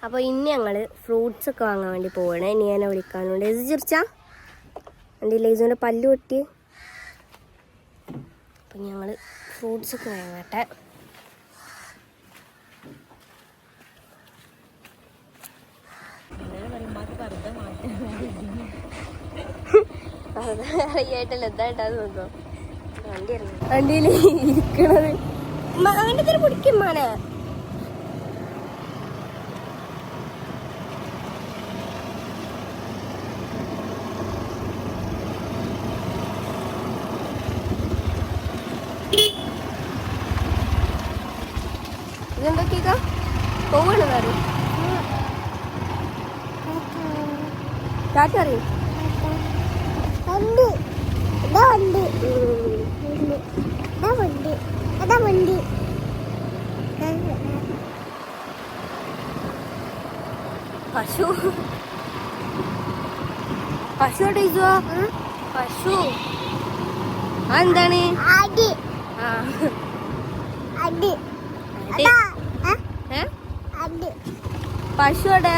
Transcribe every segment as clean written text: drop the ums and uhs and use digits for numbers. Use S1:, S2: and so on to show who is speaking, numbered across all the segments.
S1: അപ്പോൾ ഇനി ഞങ്ങൾ ഫ്രൂട്ട്സ് ഒക്കെ വാങ്ങാൻ വേണ്ടി പോവാണ്. ഇനി എന്നെ വിളിക്കാനുണ്ട്. ഇത് ചിരിച്ചാ എൻ്റെ ലേസിൻ്റെ പല്ല് പൊട്ടി. അപ്പം ഞങ്ങൾ ഫ്രൂട്ട്സ് ഒക്കെ വാങ്ങട്ടെ. അറിയായിട്ടല്ല എന്തായിട്ടാന്ന് നോക്കാം. വണ്ടിയിൽ ഇരിക്കണത് അവൻ്റെ തന്നെ പിടിക്കും മാനെ. ഇതെന്തൊക്കെയാ പോവാണ് വേറെ ടാറ്റ അറിയും. പശു പശു ടീച്ചോ പശു എന്താണ് പശു എവിടെ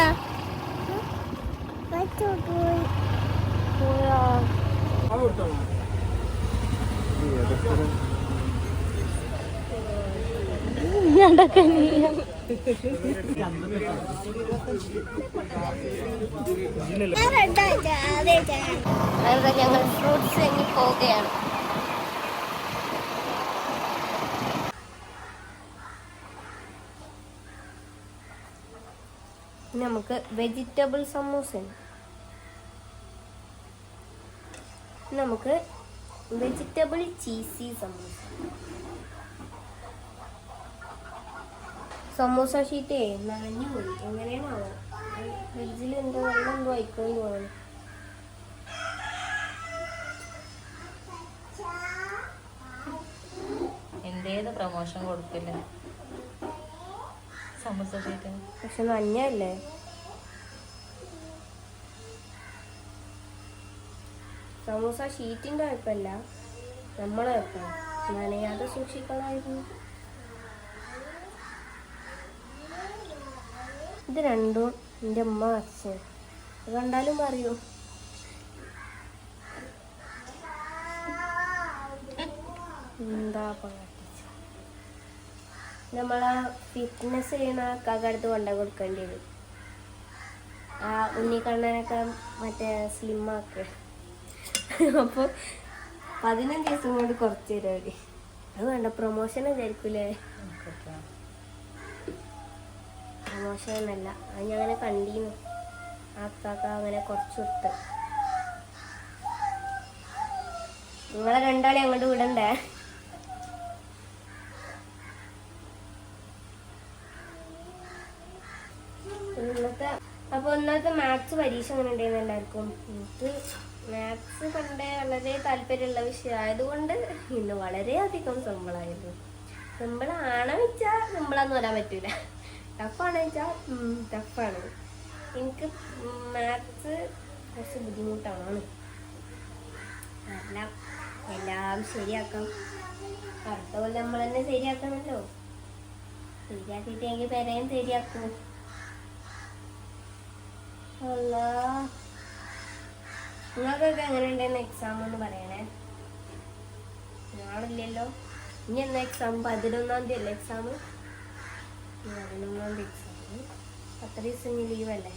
S1: ഞങ്ങൾ ഫ്രൂട്ട്സ് വാങ്ങി പോവുകയാണ്. നമുക്ക് വെജിറ്റബിൾ സമൂസ, നമുക്ക് വെജിറ്റബിൾ ചീസി സമൂസ. സമൂസ ഷീറ്റേ നനഞ്ഞു പോയി. എങ്ങനെയാണോ ഫ്രിഡ്ജിൽ എന്തോ വെള്ളം എന്തോ അയക്കുന്നു തോന്നുന്നു.
S2: എന്തേത് പ്രമോഷൻ കൊടുക്കില്ല സമൂസ ഷീറ്റ്.
S1: പക്ഷെ നനഞ്ഞല്ലേ. സമൂസ ഷീറ്റിൻ്റെ കുഴപ്പമില്ല, നമ്മളെ കുഴപ്പമില്ല. നനയാതെ സൂക്ഷിക്കണമായിരുന്നു. ഇത് രണ്ടും എൻ്റെ അമ്മ അച്ഛൻ കണ്ടാലും പറയൂ. എന്താ നമ്മളെ ഫിറ്റ്നസ് ചെയ്യണ കാക്കടുത്ത് കൊണ്ട കൊടുക്കേണ്ടി വരും. ആ ഉണ്ണിക്കണ്ണനൊക്കെ മറ്റേ സ്ലിമ്മാക്ക്. അപ്പോൾ 15 ദിവസം കൊണ്ട് കുറച്ച് തരും. അത് വേണ്ട, പ്രൊമോഷൻ വിചാരിക്കൂലേ. പ്രൊമോഷനല്ല, അത് ഞാൻ അങ്ങനെ കണ്ടീന്നു. ആ കാക്ക അങ്ങനെ കുറച്ച് കൊടുത്ത്. നിങ്ങളെ രണ്ടാളെ അങ്ങോട്ട് വിടണ്ടേ. ഇന്നത്തെ മാത്സ് പരീക്ഷ അങ്ങനെ ഉണ്ടായിരുന്നു എല്ലാവർക്കും. എനിക്ക് മാത്സ് പണ്ടേ വളരെ താല്പര്യമുള്ള വിഷയമായതുകൊണ്ട് ഇന്ന് വളരെയധികം സിമ്പിളായിരുന്നു. സിമ്പിളാണോ വെച്ചാൽ സിമ്പിളാന്ന് പറയാൻ പറ്റൂല, ടഫാണോ വെച്ചാൽ ടഫാണ്. എനിക്ക് മാത്സ് കുറച്ച് ബുദ്ധിമുട്ടാണ്. എല്ലാം ശരിയാക്കാം. അടുത്ത കൊല്ലം നമ്മൾ തന്നെ ശരിയാക്കണമല്ലോ. ശരിയാക്കിയിട്ട് എനിക്ക് പേരെയും ശരിയാക്കും. അല്ല, നിങ്ങൾക്കൊക്കെ എങ്ങനെ ഉണ്ടായിരുന്നു എക്സാം എന്ന് പറയണേ. നാളില്ലല്ലോ. ഇനി എന്നാ എക്സാം? 11-ാം തീയതി അല്ലേ എക്സാം? 11-ാം തീയതി എക്സാം. 10 ദിവസം ഇനി ലീവല്ലേ.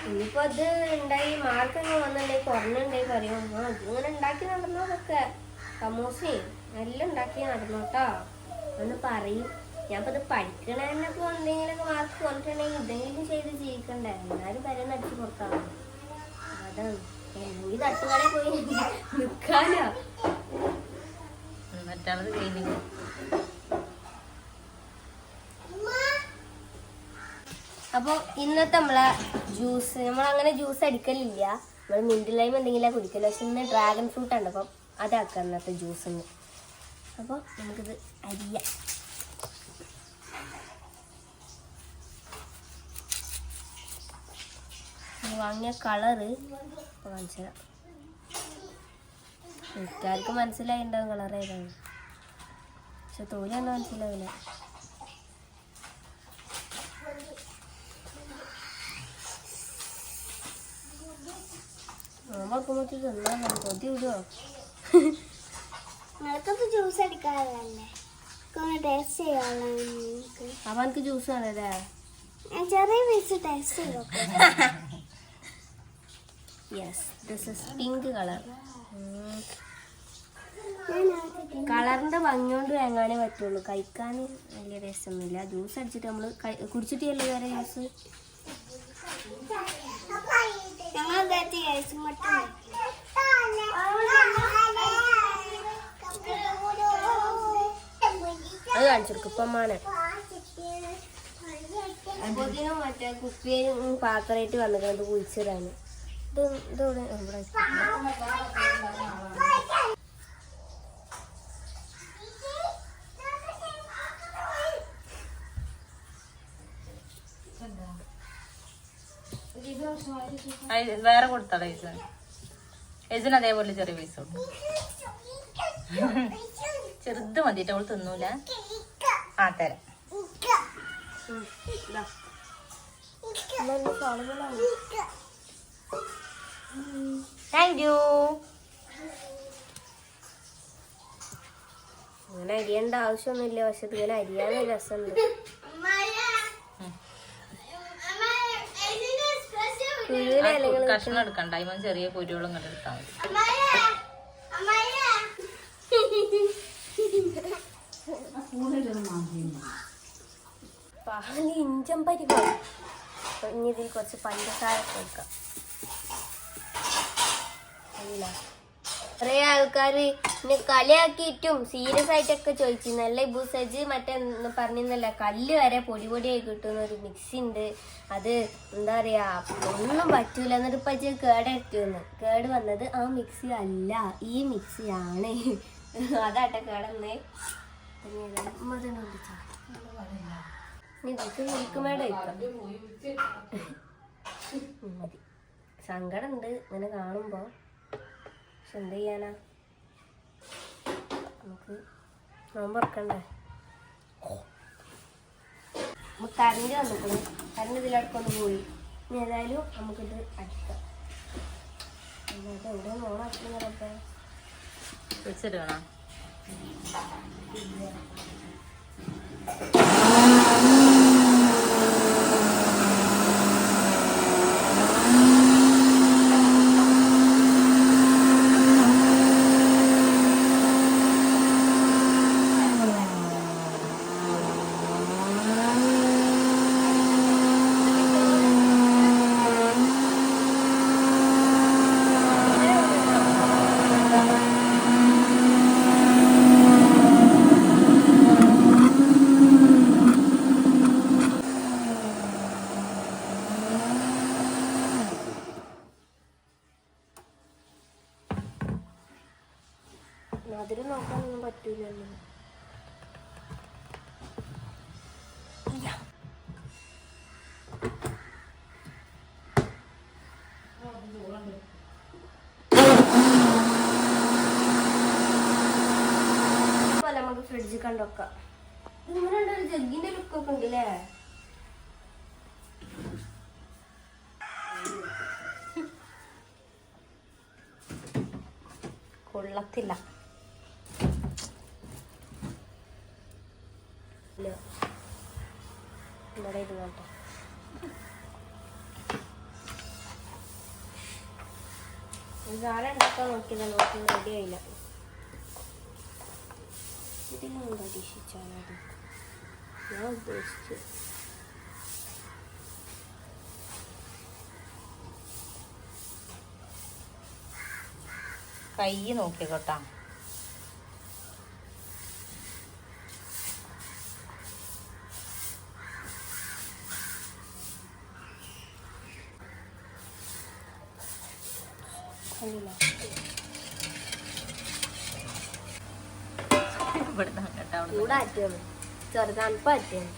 S1: ഇനിയിപ്പോ അത് ഉണ്ടായി മാർക്കൊക്കെ വന്നിട്ടുണ്ടെങ്കിൽ കുറഞ്ഞുണ്ടായി പറയും. അതിങ്ങനെ ഉണ്ടാക്കി നടന്നതൊക്കെ സമൂസയും എല്ലാം ഉണ്ടാക്കി നടന്നോട്ടോ ഒന്ന് പറയും. ഞാനിപ്പോൾ ഇത് പഠിക്കണതിനൊക്കെ എന്തെങ്കിലുമൊക്കെ മാർക്ക് കൊണ്ടിട്ടുണ്ടെങ്കിൽ ഇതെങ്കിലും ചെയ്ത് ജീവിക്കണ്ടേ. എന്നാലും പരന്ന് അടിച്ച് കൊടുക്കാം. അതാണ് എനിക്ക് തട്ടുകടയിൽ പോയി നിൽക്കാനോ. അപ്പോൾ ഇന്നത്തെ നമ്മളെ ജ്യൂസ്, നമ്മളങ്ങനെ ജ്യൂസ് അടിക്കലില്ല. നമ്മൾ മിൻറ്റ് ലൈം എന്തെങ്കിലും കുടിക്കല്ലോ. പക്ഷെ ഇന്ന് ഡ്രാഗൺ ഫ്രൂട്ട് ഉണ്ട്. അപ്പം അതാക്കാം ഇന്നത്തെ ജ്യൂസിന്. അപ്പോൾ നമുക്കിത് അരിയാം. വാങ്ങിയ കളറ് കാണിച്ചു തരാം. എനിക്കാർക്കും മനസ്സിലായിട്ടുണ്ടാവും കളർ ഏതാണ്. പക്ഷെ തോലി എന്നാ മനസ്സിലാവില്ല. നോക്കുമ്പോഴത്തേക്ക് തിന്നാ കൊതി വിടുവോ?
S3: നിങ്ങൾക്കപ്പോ ജ്യൂസ് അടിക്കാറില്ലേ? ടേസ്റ്റ് ചെയ്യാറില്ല.
S1: അപ്പൊ എനിക്ക് ജ്യൂസ് വേണല്ലേ?
S3: ചെറിയ പീസ് ടേസ്റ്റ് ചെയ്യോ?
S1: Yes, this is pink colour. കളറിന്റെ ഭംഗി കൊണ്ട് വാങ്ങാനേ പറ്റുള്ളൂ, കഴിക്കാൻ വലിയ ടേസ്റ്റ് ഒന്നുമില്ല. ജ്യൂസ് അടിച്ചിട്ട് നമ്മൾ കുടിച്ചിട്ടില്ല വേറെ ജ്യൂസ്. അത് കാണിച്ചെടുക്കും ഇപ്പം അമ്മാനെ. അപ്പോഴത്തേനും മറ്റേ കുപ്പിയും പാത്രമായിട്ട് വന്നിട്ട് കുഴിച്ചിടാണ്. ഇതോടെ ഇവിടെ
S2: വേറെ കൊടുത്താളെ ഏസിന് അതേപോലെ ചെറിയ പീസ് ഉണ്ട്. ചെറുത് മതിട്ട് അവള് തിന്നൂല. ആ തരാം. Thank you.
S1: അങ്ങനെ അരിയേണ്ട ആവശ്യമൊന്നുമില്ല, പക്ഷെ ഇങ്ങനെ അരിയാൻ രസമുണ്ട്.
S2: കഷ്ണം എടുക്കണ്ട, ഇവൻ ചെറിയ കുരുകളും ഇങ്ങനെ എടുത്താൽ മതി.
S1: പാല് ഇഞ്ചം പരിപാടി. ഇനി ഇതിൽ കുറച്ച് പഞ്ചസാര കൊടുക്കാം. കുറേ ആൾക്കാർ പിന്നെ കളിയാക്കിയിട്ടും സീരിയസ് ആയിട്ടൊക്കെ ചോദിച്ചിരുന്നല്ല ഇബൂസജ് മറ്റേ പറഞ്ഞിരുന്നല്ല കല്ല് വരെ പൊടി പൊടിയായി കിട്ടുന്ന ഒരു മിക്സി ഉണ്ട്, അത് എന്താ പറയാ ഒന്നും പറ്റൂല. എന്നിട്ട് ഇപ്പം കേട് വന്നത് ആ മിക്സി അല്ല, ഈ മിക്സിയാണ്. അതാട്ടെ കേടന്നേ. ഇതൊക്കെ മിൽക്കുമേട് വയ്ക്കാം. മതി. സങ്കടമുണ്ട് ഇങ്ങനെ കാണുമ്പോ, പക്ഷെ എന്ത് ചെയ്യാനാ, നമുക്ക് നോമ്പ് തുറക്കണ്ടേ. നമുക്ക് കറണ്ട് വന്നിട്ടുണ്ട്, കറണ്ട് ഇതിലടക്കൊന്ന് പോയി. ഇനി ഏതായാലും നമുക്കിത് അടിക്കാം. എവിടെ ഓണാക്കുന്നതൊക്കെ
S2: വെച്ചിടണോ?
S1: അതിന് നോക്കാനൊന്നും പറ്റൂലല്ലോ. നമുക്ക് ഫ്രിഡ്ജിൽ കണ്ടൊക്കെ ഇങ്ങനെ ഒരു ജഗ്ഗിന്റെ ലുക്കൊക്കെ ഉണ്ടല്ലേ.
S2: കൊള്ളത്തില്ല.
S1: ഇവിടെ ഇരുന്നോട്ടെ. സാധനം ഉണ്ടാക്കാൻ നോക്കിയതാ, നോക്കി റെഡി ആയില്ല. ഇതിനും പരീക്ഷിച്ചാണ് അത് ഞാൻ ഉദ്ദേശിച്ചു.
S2: കൈ നോക്കിക്കോട്ടാ.
S1: ചൂടാറ്റിയാണ് ചെറുതണുപ്പാറ്റിയാണ്.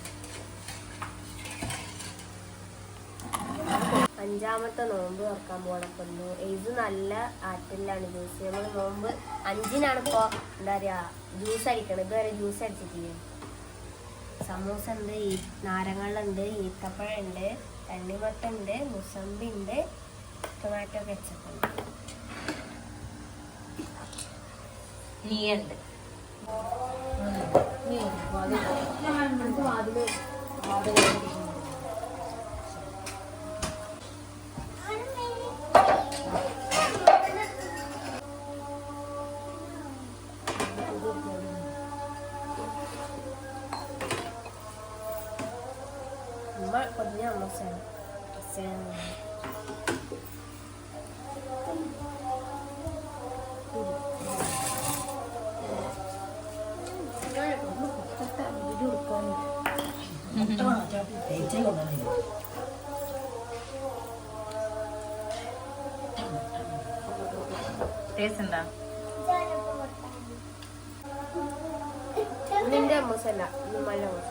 S1: 5ാമത്തെ നോമ്പ് തുറക്കാൻ പോണപ്പോന്നു. ഇത് നല്ല ആറ്റിലാണ് ജ്യൂസ്. നമ്മൾ നോമ്പ് 5-നാണ് ഇപ്പോ എന്താ പറയാ ജ്യൂസ് അടിക്കണം. ഇതുവരെ ജ്യൂസ് അടിച്ചിട്ടില്ല. സമൂസ ഉണ്ട്, നാരങ്ങളുണ്ട്, ഈത്തപ്പഴം ഉണ്ട്, തണ്ണിമത്ത ഉണ്ട്, മുസമ്പി ഉണ്ട്, ടൊമാറ്റോ കെച്ചപ്പ് ഉണ്ട്.
S2: നീയുണ്ട്
S1: ഉമ്മ കുറഞ്ഞ അമ്മസാണ്.
S2: ടേസ്റ്റ് ഉണ്ടാ?
S1: നിന്റെ അമ്മസല്ല, ഉമ്മയുടെ അമ്മസ.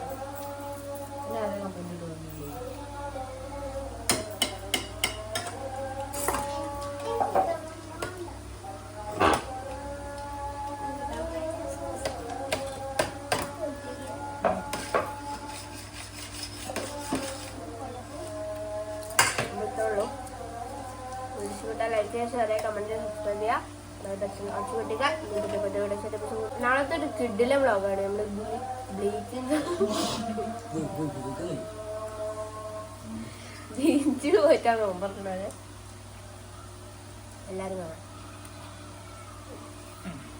S1: ലൈക്ക് ചെയ്യുക, ഷെയർ ചെയ്യുക, കമന്റ് ചെയ്യുക, സബ്സ്ക്രൈബ് ചെയ്യുക. നാളത്തെ ഒരു കിഡിലെ വ്ളോഗാണ്. നമ്മള് ബീച്ചിൽ പോയിട്ടാണ് നോമ്പറക്കുന്നത്. എല്ലാരും കാണാം.